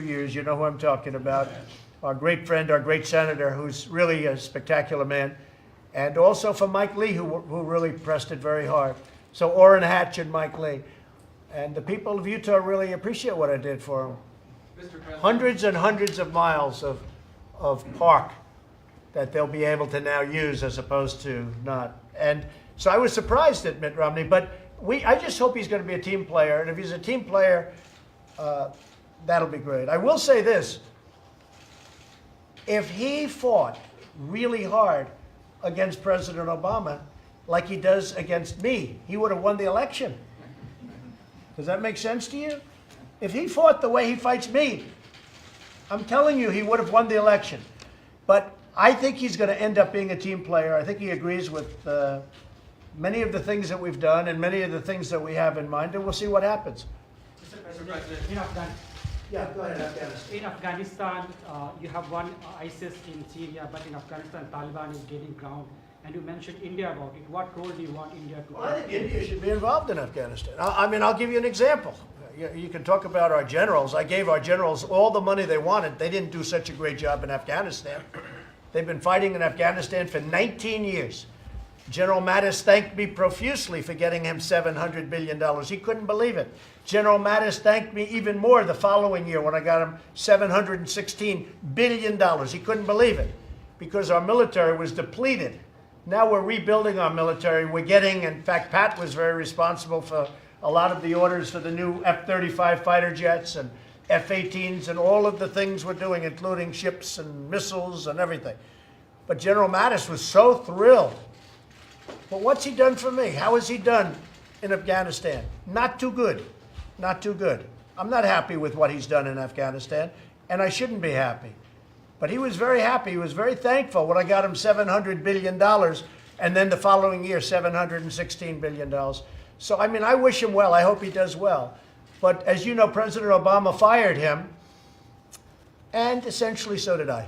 years, you know who I'm talking about. Our great friend, our great senator, who's really a spectacular man. And also for Mike Lee, who really pressed it very hard. So Orrin Hatch and Mike Lee. And the people of Utah really appreciate what I did for them. Hundreds and hundreds of miles of park that they'll be able to now use as opposed to not. And so I was surprised at Mitt Romney, but I just hope he's going to be a team player. And if he's a team player, that'll be great. I will say this. If he fought really hard against President Obama, like he does against me, he would have won the election. Does that make sense to you? If he fought the way he fights me, I'm telling you, he would have won the election. But I think he's going to end up being a team player. I think he agrees with many of the things that we've done and many of the things that we have in mind, and we'll see what happens. Mr. President, Yeah, go ahead, Afghanistan. in Afghanistan, you have won ISIS in Syria, but in Afghanistan, Taliban is gaining ground. And you mentioned India about it. What role do you want India to play? Well, I think India should be involved in Afghanistan. I mean, I'll give you an example. You can talk about our generals. I gave our generals all the money they wanted. They didn't do such a great job in Afghanistan. They've been fighting in Afghanistan for 19 years. General Mattis thanked me profusely for getting him $700 billion. He couldn't believe it. General Mattis thanked me even more the following year when I got him $716 billion. He couldn't believe it because our military was depleted. Now we're rebuilding our military. We're getting, in fact, Pat was very responsible for a lot of the orders for the new F-35 fighter jets and F-18s and all of the things we're doing, including ships and missiles and everything. But General Mattis was so thrilled. But what's he done for me? How has he done in Afghanistan? Not too good. Not too good. I'm not happy with what he's done in Afghanistan, and I shouldn't be happy. But he was very happy. He was very thankful when I got him $700 billion, and then the following year, $716 billion. So, I mean, I wish him well. I hope he does well. But as you know, President Obama fired him, and essentially so did I.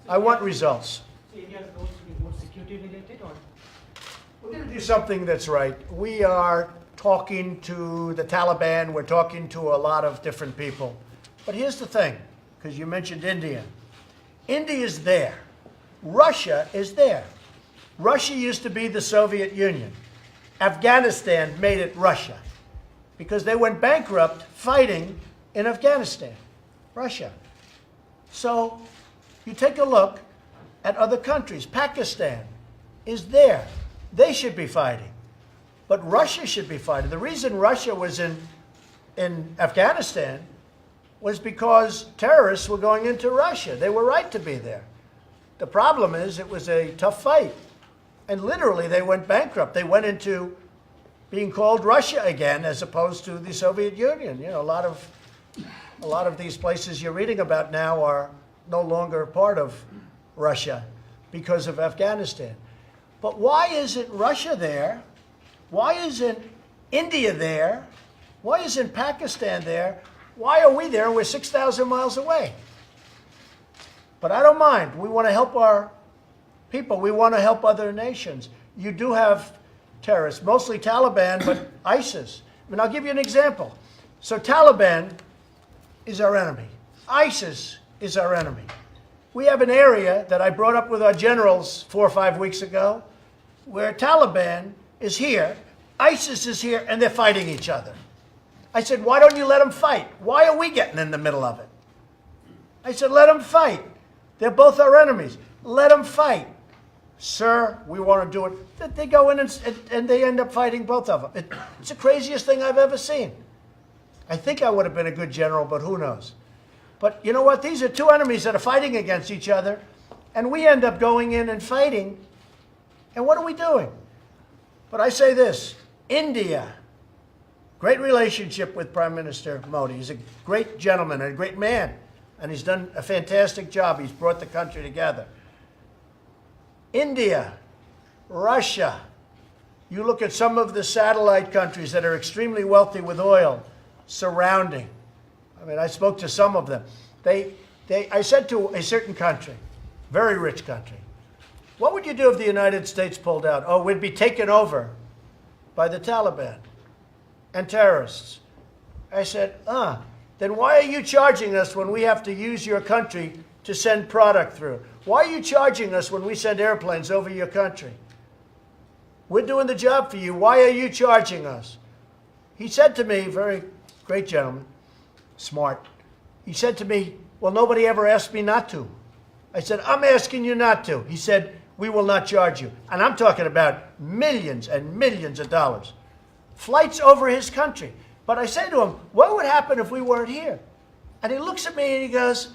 I want results. So India's goals to be more security related, or? We're going to do something that's right. We are talking to the Taliban. We're talking to a lot of different people. But here's the thing, because you mentioned India. India is there. Russia is there. Russia used to be the Soviet Union. Afghanistan made it Russia because they went bankrupt fighting in Afghanistan, Russia. So you take a look at other countries. Pakistan is there. They should be fighting. But Russia should be fighting. The reason Russia was in Afghanistan was because terrorists were going into Russia. They were right to be there. The problem is it was a tough fight. And literally they went bankrupt. They went into being called Russia again as opposed to the Soviet Union. You know, a lot of these places you're reading about now are no longer part of Russia because of Afghanistan. But why isn't Russia there? Why isn't India there? Why isn't Pakistan there? Why are we there and we're 6,000 miles away? But I don't mind. We want to help our people. We want to help other nations. You do have terrorists, mostly Taliban, but ISIS. I mean, I'll give you an example. So Taliban is our enemy. ISIS is our enemy. We have an area that I brought up with our generals 4 or 5 weeks ago where Taliban is here, ISIS is here, and they're fighting each other. I said, why don't you let them fight? Why are we getting in the middle of it? I said, let them fight. They're both our enemies. Let them fight. Sir, we want to do it. They go in and they end up fighting both of them. It's the craziest thing I've ever seen. I think I would have been a good general, but who knows? But you know what? These are two enemies that are fighting against each other, and we end up going in and fighting. And what are we doing? But I say this, India, great relationship with Prime Minister Modi. He's a great gentleman and a great man, and he's done a fantastic job. He's brought the country together. India, Russia, you look at some of the satellite countries that are extremely wealthy with oil surrounding. I mean, I spoke to some of them. I said to a certain country, very rich country, what would you do if the United States pulled out? Oh, we'd be taken over by the Taliban and terrorists. I said, then why are you charging us when we have to use your country to send product through? Why are you charging us when we send airplanes over your country? We're doing the job for you. Why are you charging us? He said to me, very great gentleman, smart, he said to me, well, nobody ever asked me not to. I said, I'm asking you not to. He said, we will not charge you. And I'm talking about millions and millions of dollars. Flights over his country. But I say to him, what would happen if we weren't here? And he looks at me and he goes,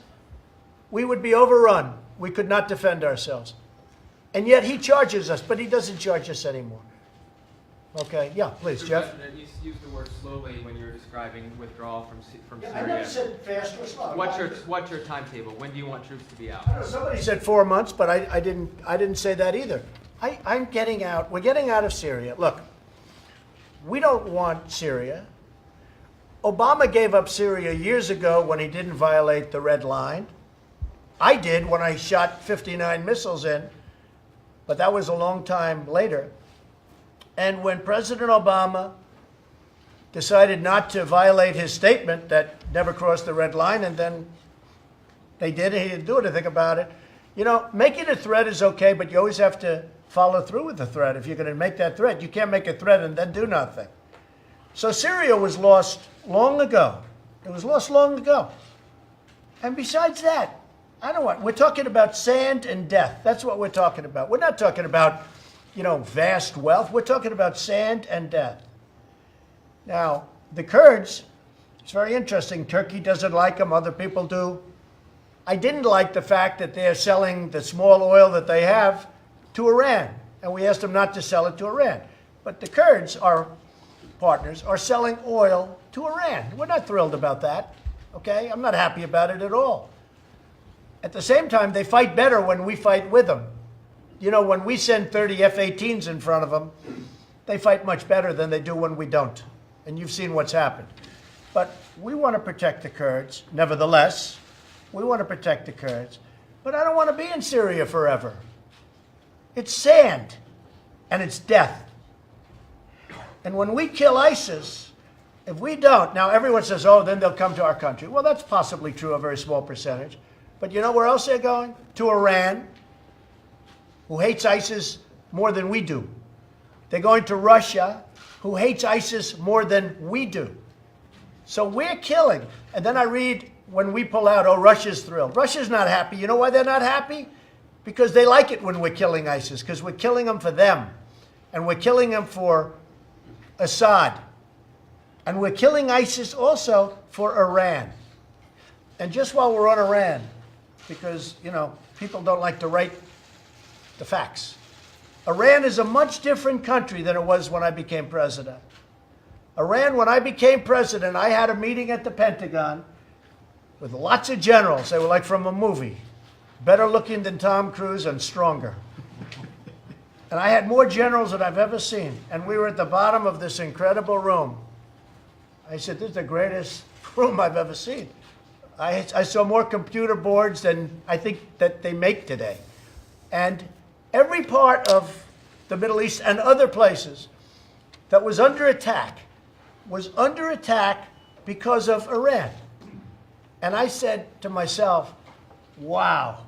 we would be overrun. We could not defend ourselves. And yet he charges us, but he doesn't charge us anymore. Okay, yeah, please, Mr. Jeff. President, you used the word slowly when you were describing withdrawal from I Syria. never said fast or slow. What's your timetable? When do you want troops to be out? I don't know, somebody said 4 months, but I didn't say that either. I'm getting out. We're getting out of Syria. Look, we don't want Syria. Obama gave up Syria years ago when he didn't violate the red line. I did when I shot 59 missiles in, but that was a long time later. And when President Obama decided not to violate his statement that never crossed the red line, and then they did, and he didn't do anything about it. You know, making a threat is okay, but you always have to follow through with the threat. If you're going to make that threat, you can't make a threat and then do nothing. So Syria was lost long ago. It was lost long ago. And besides that, I don't want, we're talking about sand and death. That's what we're talking about. We're not talking about, you know, vast wealth. We're talking about sand and death. Now, the Kurds, it's very interesting. Turkey doesn't like them. Other people do. I didn't like the fact that they're selling the small oil that they have to Iran. And we asked them not to sell it to Iran. But the Kurds, our partners, are selling oil to Iran. We're not thrilled about that. Okay? I'm not happy about it at all. At the same time, they fight better when we fight with them. You know, when we send 30 F-18s in front of them, they fight much better than they do when we don't. And you've seen what's happened. But we want to protect the Kurds. Nevertheless, we want to protect the Kurds. But I don't want to be in Syria forever. It's sand, and it's death. And when we kill ISIS, if we don't, now everyone says, oh, then they'll come to our country. Well, that's possibly true, a very small percentage. But you know where else they're going? To Iran, who hates ISIS more than we do. They're going to Russia, who hates ISIS more than we do. So we're killing. And then I read when we pull out, oh, Russia's thrilled. Russia's not happy. You know why they're not happy? Because they like it when we're killing ISIS, because we're killing them for them. And we're killing them for Assad. And we're killing ISIS also for Iran. And just while we're on Iran, because, you know, people don't like to write the facts. Iran is a much different country than it was when I became president. Iran, when I became president, I had a meeting at the Pentagon with lots of generals. They were like from a movie. Better looking than Tom Cruise and stronger. And I had more generals than I've ever seen. And we were at the bottom of this incredible room. I said, this is the greatest room I've ever seen. I saw more computer boards than I think that they make today. And every part of the Middle East and other places that was under attack because of Iran. And I said to myself, wow.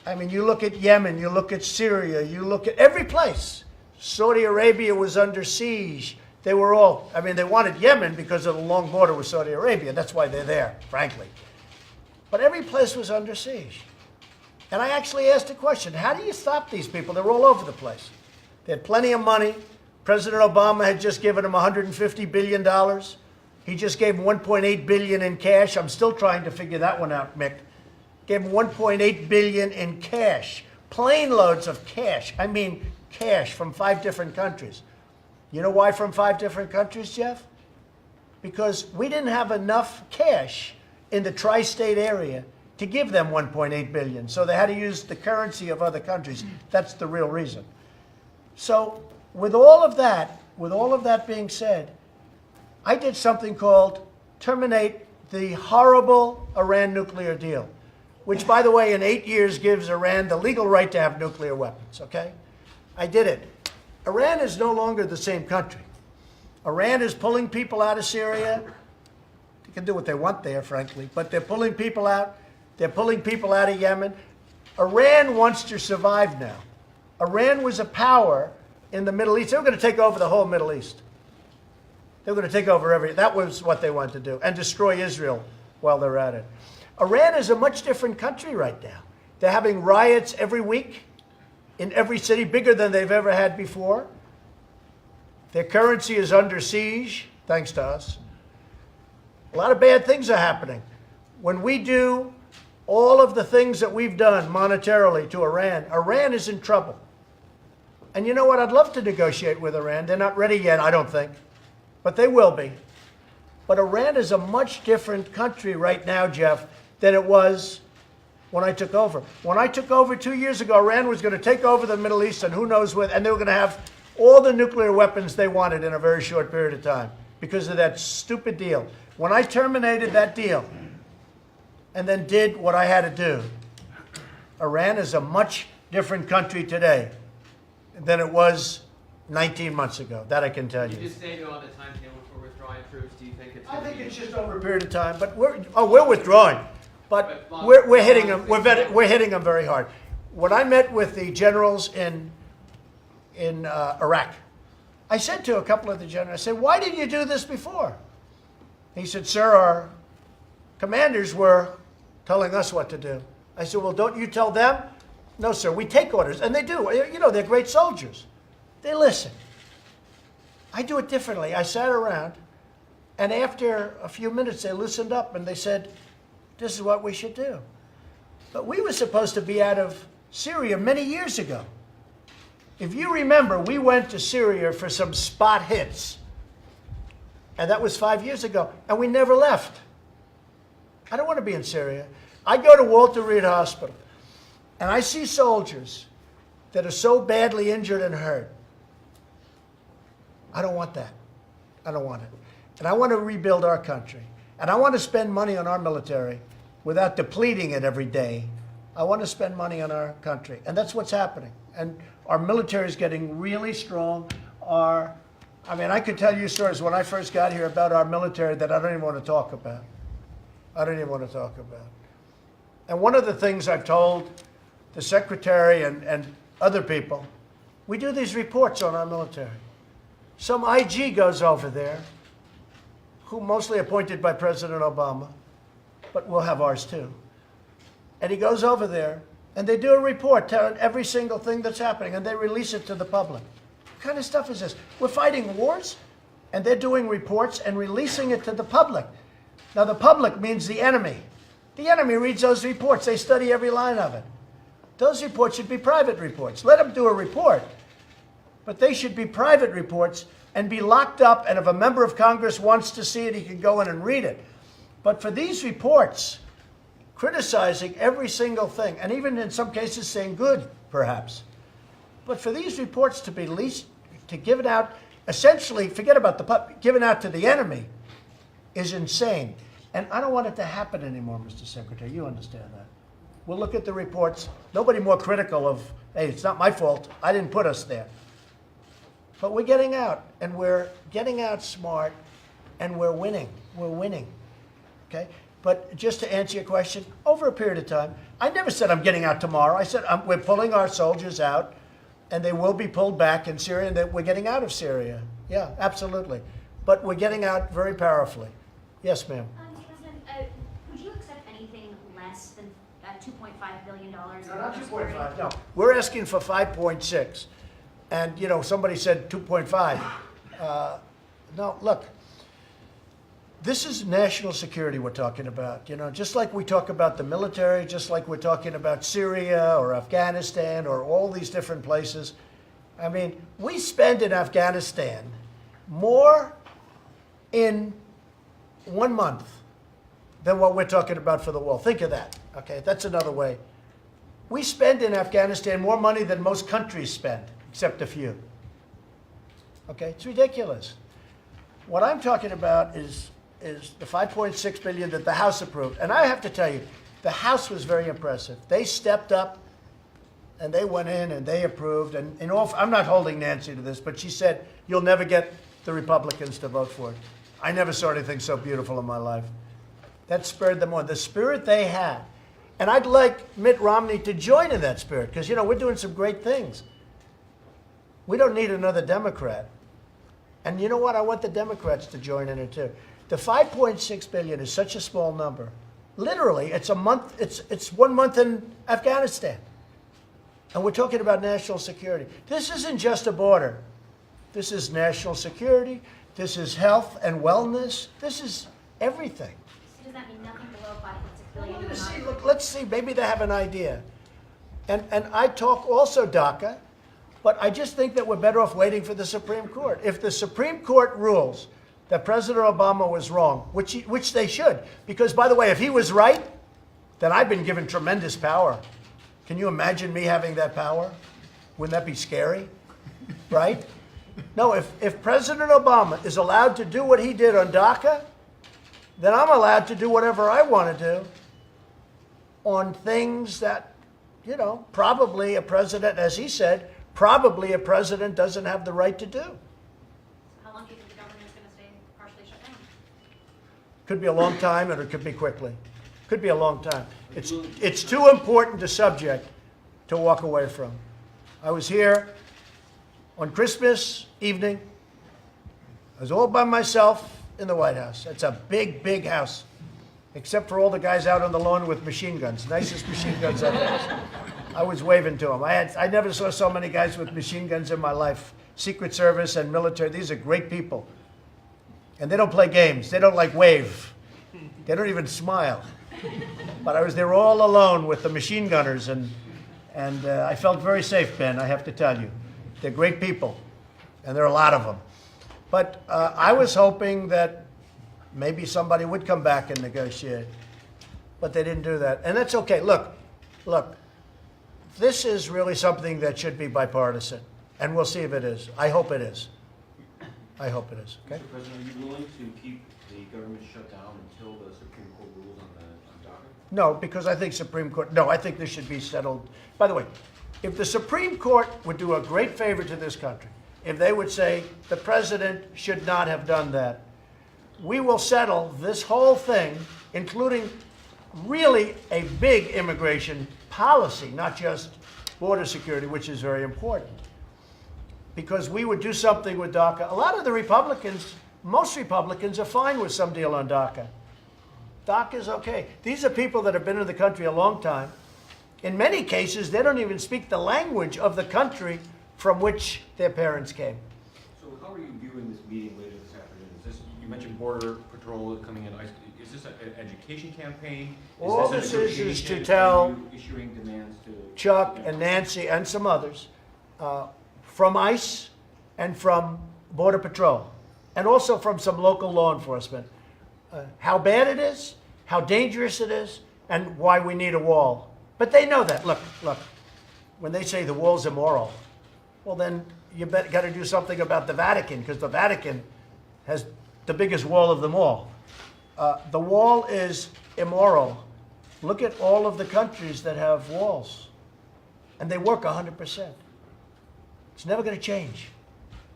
I mean, you look at Yemen, you look at Syria, you look at every place. Saudi Arabia was under siege. They were all, I mean, they wanted Yemen because of the long border with Saudi Arabia. That's why they're there, frankly. But every place was under siege. And I actually asked a question, how do you stop these people? They're all over the place. They had plenty of money. President Obama had just given them $150 billion. He just gave them $1.8 billion in cash. I'm still trying to figure that one out, Mick. Gave them $1.8 billion in cash. Plane loads of cash. I mean, cash from 5 different countries. You know why from 5 different countries, Jeff? Because we didn't have enough cash in the tri-state area to give them $1.8 billion. So they had to use the currency of other countries. That's the real reason. So with all of that being said, I did something called terminate the horrible Iran nuclear deal, which, by the way, in 8 years gives Iran the legal right to have nuclear weapons, okay? I did it. Iran is no longer the same country. Iran is pulling people out of Syria. can do what they want there, frankly, but they're pulling people out. They're pulling people out of Yemen. Iran wants to survive now. Iran was a power in the Middle East. They were going to take over the whole Middle East. They were going to take over everything. That was what they wanted to do, and destroy Israel while they're at it. Iran is a much different country right now. They're having riots every week in every city, bigger than they've ever had before. Their currency is under siege, thanks to us. A lot of bad things are happening. When we do all of the things that we've done monetarily to Iran, Iran is in trouble. And you know what? I'd love to negotiate with Iran. They're not ready yet, I don't think. But they will be. But Iran is a much different country right now, Jeff, than it was when I took over. When I took over 2 years ago, Iran was going to take over the Middle East and who knows what, and they were going to have all the nuclear weapons they wanted in a very short period of time because of that stupid deal. When I terminated that deal and then did what I had to do, Iran is a much different country today than it was 19 months ago. That I can tell you. You just say on the timetable for withdrawing troops. Do you think it's? I think it's just over a period of time. But we're withdrawing, but we're hitting them. We're hitting them very hard. When I met with the generals in Iraq, I said to a couple of the generals, I said, "Why didn't you do this before?" He said, "Sir, our commanders were telling us what to do." I said, "Well, don't you tell them?" "No, sir, we take orders." And they do. You know, they're great soldiers. They listen. I do it differently. I sat around, and after a few minutes, they loosened up, and they said, "This is what we should do." But we were supposed to be out of Syria many years ago. If you remember, we went to Syria for some spot hits. And that was 5 years ago. And we never left. I don't want to be in Syria. I go to Walter Reed Hospital. And I see soldiers that are so badly injured and hurt. I don't want that. I don't want it. And I want to rebuild our country. And I want to spend money on our military without depleting it every day. I want to spend money on our country. And that's what's happening. And our military is getting really strong. I could tell you stories when I first got here about our military that I don't even want to talk about. I don't even want to talk about. And one of the things I've told the secretary and other people, we do these reports on our military. Some IG goes over there, who mostly appointed by President Obama, but we'll have ours too. And he goes over there, and they do a report telling every single thing that's happening, and they release it to the public. What kind of stuff is this? We're fighting wars, and they're doing reports and releasing it to the public. Now, the public means the enemy. The enemy reads those reports. They study every line of it. Those reports should be private reports. Let them do a report. But they should be private reports and be locked up, and if a member of Congress wants to see it, he can go in and read it. But for these reports, criticizing every single thing, and even in some cases saying good, perhaps. But for these reports to be leased, to give it out, essentially, forget about the given out to the enemy, is insane. And I don't want it to happen anymore, Mr. Secretary. You understand that. We'll look at the reports. Nobody more critical of, hey, it's not my fault. I didn't put us there. But we're getting out, and we're getting out smart, and we're winning. We're winning, okay? But just to answer your question, over a period of time, I never said I'm getting out tomorrow. I said we're pulling our soldiers out, and they will be pulled back in Syria, and that we're getting out of Syria. Yeah, absolutely. But we're getting out very powerfully. Yes, ma'am. President, would you accept anything less than $2.5 billion? No, not 2.5. No, we're asking for 5.6. And, you know, somebody said 2.5. No, look, this is national security we're talking about. You know, just like we talk about the military, just like we're talking about Syria or Afghanistan or all these different places. I mean, we spend in Afghanistan more in 1 month than what we're talking about for the wall. Think of that, okay? That's another way. We spend in Afghanistan more money than most countries spend, except a few. Okay, it's ridiculous. What I'm talking about is the $5.6 billion that the House approved. And I have to tell you, the House was very impressive. They stepped up, and they went in, and they approved. And I'm not holding Nancy to this, but she said, you'll never get the Republicans to vote for it. I never saw anything so beautiful in my life. That spurred them on. The spirit they had. And I'd like Mitt Romney to join in that spirit because, you know, we're doing some great things. We don't need another Democrat. And you know what? I want the Democrats to join in it too. The 5.6 billion is such a small number. Literally, it's a month. It's 1 month in Afghanistan. And we're talking about national security. This isn't just a border. This is national security. This is health and wellness. This is everything. So does that mean nothing below 5.6 Well, billion? we're gonna see. Look, let's see. Maybe they have an idea. And I talk also DACA, but I just think that we're better off waiting for the Supreme Court. If the Supreme Court rules that President Obama was wrong, which they should, because by the way, if he was right, then I've been given tremendous power. Can you imagine me having that power? Wouldn't that be scary? Right? No, if President Obama is allowed to do what he did on DACA, then I'm allowed to do whatever I want to do on things that, you know, probably a president, as he said, probably a president doesn't have the right to do. How long do you think the government is going to stay partially shut down? Could be a long time, and it could be quickly. Could be a long time. It's too important a subject to walk away from. I was here on Christmas evening. I was all by myself in the White House. It's a big, big house, except for all the guys out on the lawn with machine guns, nicest machine guns ever. I was waving to them. I never saw so many guys with machine guns in my life. Secret Service and military, these are great people. And they don't play games. They don't like wave. They don't even smile. But I was there all alone with the machine gunners, and I felt very safe, Ben, I have to tell you. They're great people, and there are a lot of them. But I was hoping that maybe somebody would come back and negotiate. But they didn't do that. And that's okay. Look, this is really something that should be bipartisan. And we'll see if it is. I hope it is. I hope it is. Okay? Mr. President, are you willing to keep the government shut down until the Supreme Court rules on DACA? No, because I think Supreme Court, no, I think this should be settled. By the way, if the Supreme Court would do a great favor to this country, if they would say the president should not have done that, we will settle this whole thing, including really a big immigration policy, not just border security, which is very important. Because we would do something with DACA. A lot of the Republicans, most Republicans, are fine with some deal on DACA. DACA is okay. These are people that have been in the country a long time. In many cases, they don't even speak the language of the country from which their parents came. So how are you viewing this meeting later this afternoon? Is this, you mentioned Border Patrol coming in. Is this an education campaign? All this a this is to negotiation? tell Are you issuing demands to Chuck and Nancy and some others from ICE and from Border Patrol, and also from some local law enforcement, how bad it is, how dangerous it is, and why we need a wall. But they know that. Look, when they say the wall's immoral, well then you got to do something about the Vatican, because the Vatican has the biggest wall of them all. The wall is immoral. Look at all of the countries that have walls, and they work 100%. It's never going to change.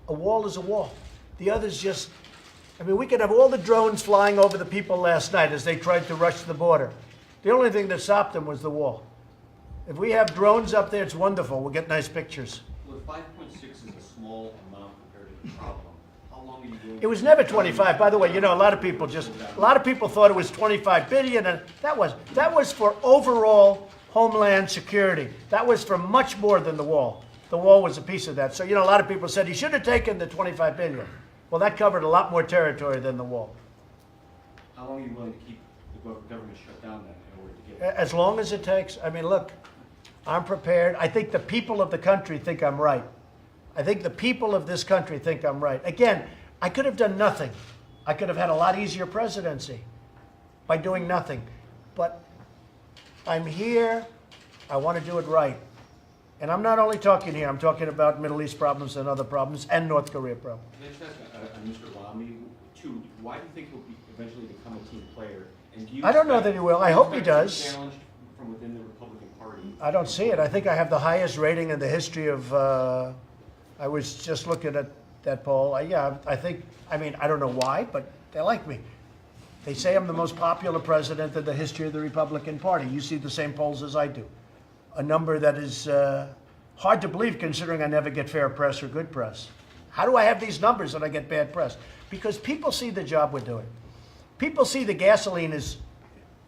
A wall is a wall. The others just, I mean, we could have all the drones flying over the people last night as they tried to rush the border. The only thing that stopped them was the wall. If we have drones up there, it's wonderful. We'll get nice pictures. Well, 5.6 is a small amount compared to the problem. How long are you going? It was never 25. By the way, you know, a lot of people thought it was 25 billion, and that was for overall homeland security. That was for much more than the wall. The wall was a piece of that. So, you know, a lot of people said he should have taken the 25 billion. Well, that covered a lot more territory than the wall. How long are you willing to keep the government shut down then in order to get? As long as it takes. I mean, look, I'm prepared. I think the people of the country think I'm right. I think the people of this country think I'm right. Again, I could have done nothing. I could have had a lot easier presidency by doing nothing. But I'm here. I want to do it right. And I'm not only talking here. I'm talking about Middle East problems and other problems and North Korea problems. Can I just ask Mr. Romney, too, why do you think he'll eventually become a team player? And do you I don't know that he will. I hope he expect does. to be challenged from within the Republican Party? I don't see it. I think I have the highest rating in the history of, I was just looking at that poll. Yeah, I think, I mean, I don't know why, but they like me. They say I'm the most popular president in the history of the Republican Party. You see the same polls as I do. A number that is hard to believe considering I never get fair press or good press. How do I have these numbers and I get bad press? Because people see the job we're doing. People see the gasoline is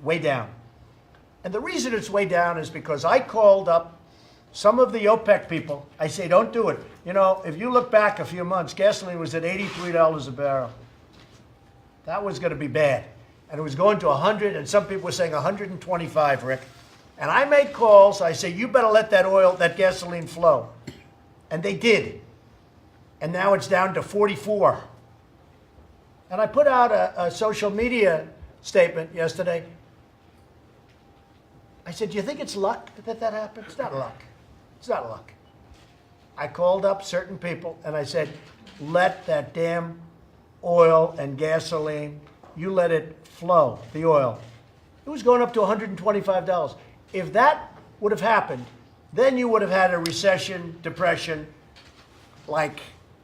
way down. And the reason it's way down is because I called up some of the OPEC people. I say, don't do it. You know, if you look back a few months, gasoline was at $83 a barrel. That was going to be bad. And it was going to 100, and some people were saying 125, Rick. And I made calls. I say, you better let that gasoline flow. And they did. And now it's down to 44. And I put out a social media statement yesterday. I said, do you think it's luck that happened? It's not luck. It's not luck. I called up certain people and I said, let that damn oil and gasoline, you let it flow, the oil. It was going up to $125. If that would have happened, then you would have had a recession, depression, like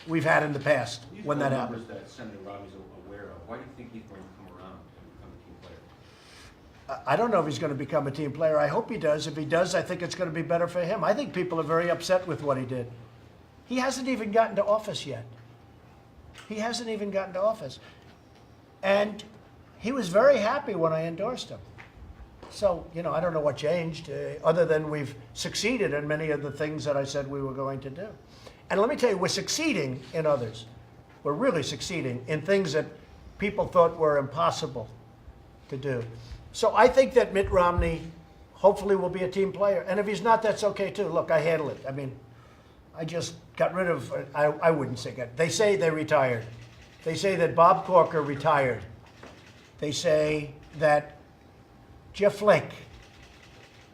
we've had in the past when that happened. These are numbers that Senator Romney's aware of. Why do you think he's going to come around and become a team player? I don't know if he's going to become a team player. I hope he does. If he does, I think it's going to be better for him. I think people are very upset with what he did. He hasn't even gotten to office yet. He hasn't even gotten to office. And he was very happy when I endorsed him. So, you know, I don't know what changed, other than we've succeeded in many of the things that I said we were going to do. And let me tell you, we're succeeding in others. We're really succeeding in things that people thought were impossible to do. So I think that Mitt Romney hopefully will be a team player. And if he's not, that's okay too. Look, I handle it. I mean, I just got rid of, I wouldn't say that. They say they retired. They say that Bob Corker retired. They say that Jeff Flake,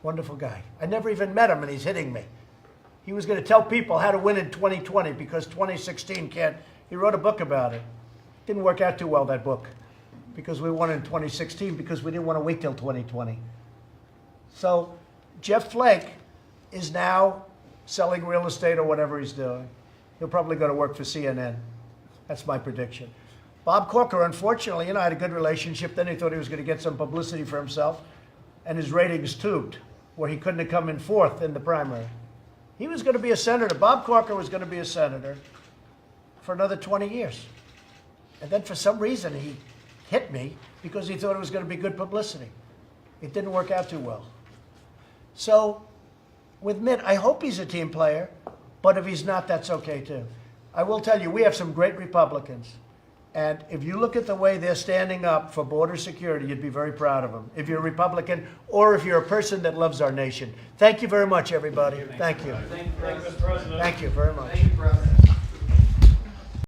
wonderful guy. I never even met him and he's hitting me. He was going to tell people how to win in 2020 because 2016 can't. He wrote a book about it. Didn't work out too well, that book, because we won in 2016 because we didn't want to wait till 2020. So Jeff Flake is now selling real estate or whatever he's doing. He'll probably go to work for CNN. That's my prediction. Bob Corker, unfortunately, you know, had a good relationship. Then he thought he was going to get some publicity for himself, and his ratings tubed, where he couldn't have come in fourth in the primary. He was going to be a senator. Bob Corker was going to be a senator for another 20 years. And then for some reason he hit me because he thought it was going to be good publicity. It didn't work out too well. So with Mitt, I hope he's a team player, but if he's not, that's okay too. I will tell you, we have some great Republicans. And if you look at the way they're standing up for border security, you'd be very proud of them. If you're a Republican or if you're a person that loves our nation. Thank you very much, everybody. Thank you. Thank you, Mr. President. Thank you very much. Thank you, President.